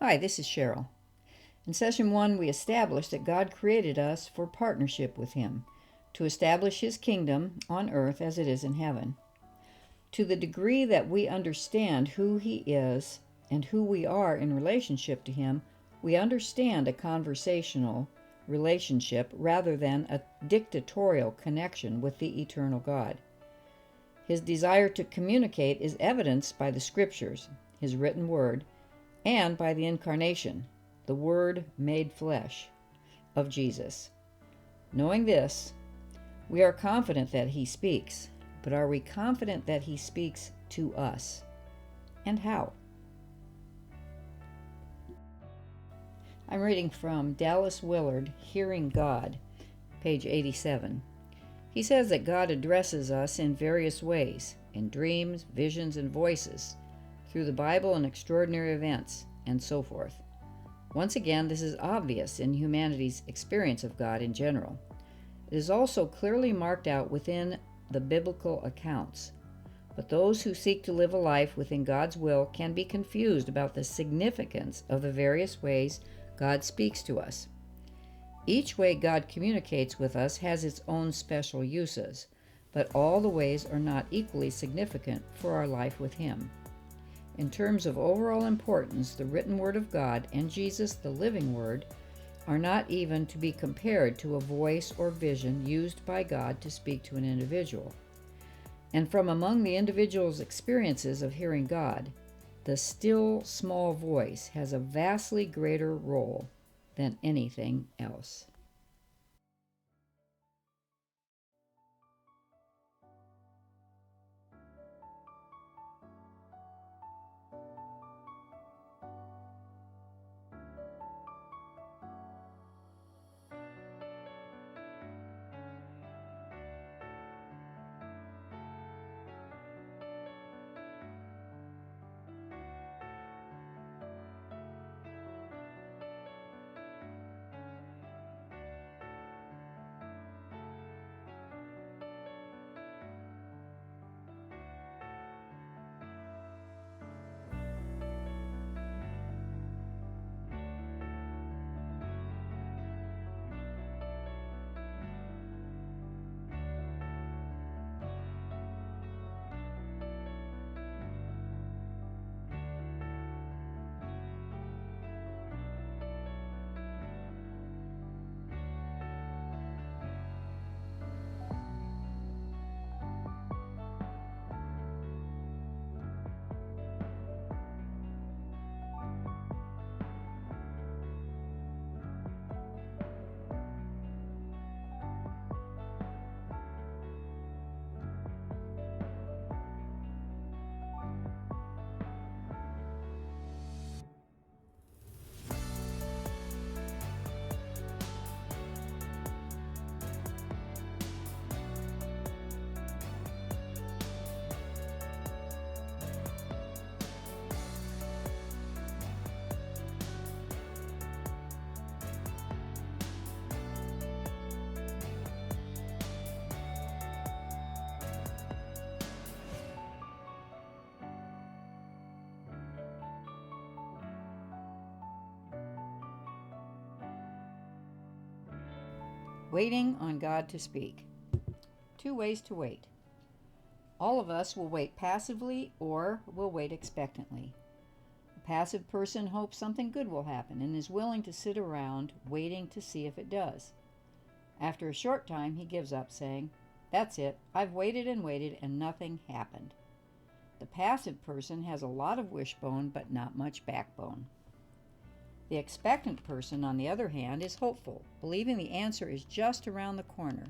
Hi, this is Cheryl. In session 1, we established that God created us for partnership with Him, to establish His kingdom on earth as it is in heaven. To the degree that we understand who He is and who we are in relationship to Him, we understand a conversational relationship rather than a dictatorial connection with the eternal God. His desire to communicate is evidenced by the Scriptures, His written word, and by the incarnation, the Word made flesh, of Jesus. Knowing this, we are confident that He speaks, but are we confident that He speaks to us? And how? I'm reading from Dallas Willard, Hearing God, page 87. He says that God addresses us in various ways, in dreams, visions, and voices, through the Bible and extraordinary events, and so forth. Once again, this is obvious in humanity's experience of God in general. It is also clearly marked out within the biblical accounts. But those who seek to live a life within God's will can be confused about the significance of the various ways God speaks to us. Each way God communicates with us has its own special uses, but all the ways are not equally significant for our life with Him. In terms of overall importance, the written Word of God and Jesus, the living Word, are not even to be compared to a voice or vision used by God to speak to an individual. And from among the individual's experiences of hearing God, the still small voice has a vastly greater role than anything else. Waiting on God to speak. 2 ways to wait. All of us will wait passively or will wait expectantly. A passive person hopes something good will happen and is willing to sit around waiting to see if it does. After a short time, he gives up, saying, "That's it, I've waited and nothing happened." The passive person has a lot of wishbone but not much backbone. The expectant person, on the other hand, is hopeful, believing the answer is just around the corner,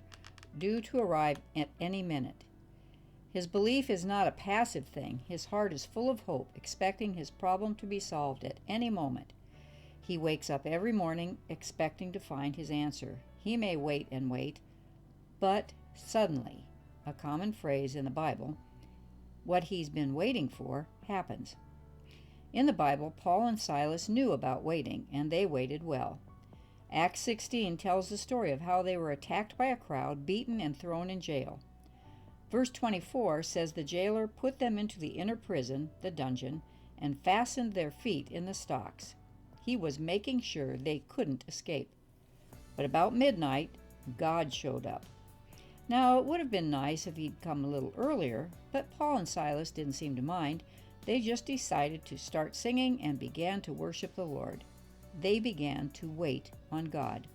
due to arrive at any minute. His belief is not a passive thing. His heart is full of hope, expecting his problem to be solved at any moment. He wakes up every morning expecting to find his answer. He may wait and wait, but suddenly, a common phrase in the Bible, what he's been waiting for happens. In the Bible, Paul and Silas knew about waiting, and they waited well. Acts 16 tells the story of how they were attacked by a crowd, beaten, and thrown in jail. Verse 24 says the jailer put them into the inner prison, the dungeon, and fastened their feet in the stocks. He was making sure they couldn't escape. But about midnight, God showed up. Now, it would have been nice if he'd come a little earlier, but Paul and Silas didn't seem to mind. They just decided to start singing and began to worship the Lord. They began to wait on God.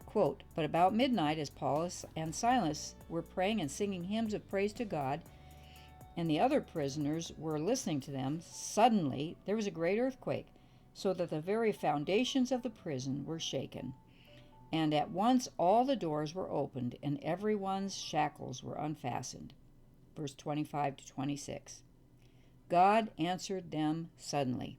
Quote, but about midnight, as Paul and Silas were praying and singing hymns of praise to God, and the other prisoners were listening to them, suddenly there was a great earthquake, so that the very foundations of the prison were shaken. And at once all the doors were opened, and everyone's shackles were unfastened. Verse 25 to 26. God answered them suddenly.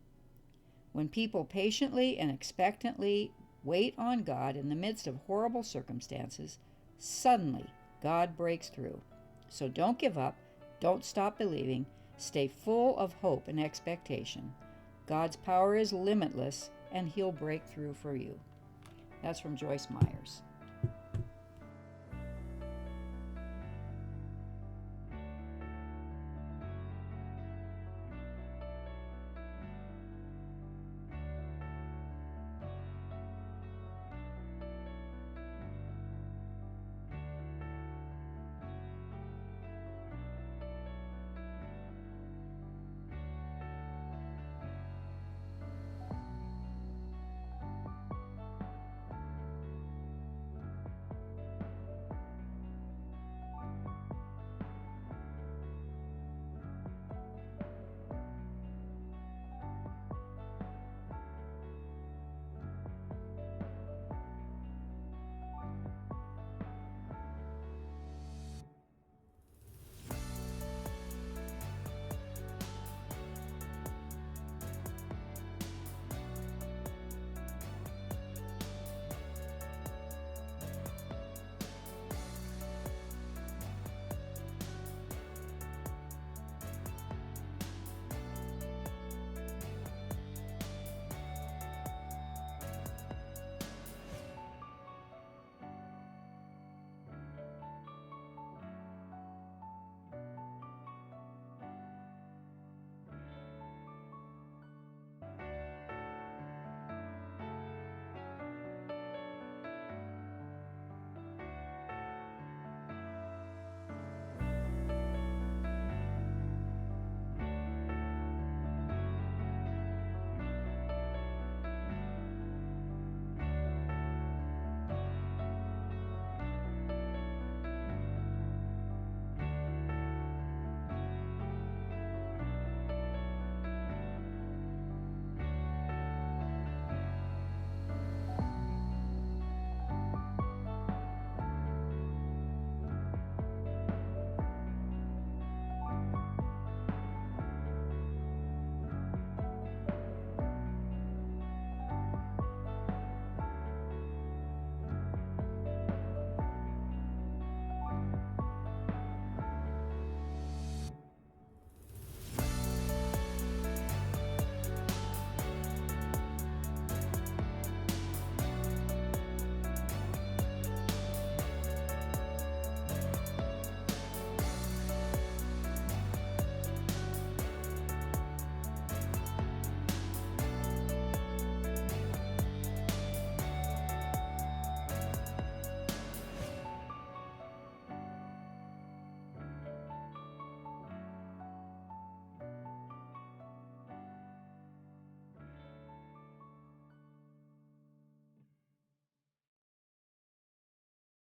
When people patiently and expectantly wait on God in the midst of horrible circumstances, suddenly God breaks through. So don't give up, don't stop believing, stay full of hope and expectation. God's power is limitless, and He'll break through for you. That's from Joyce Myers.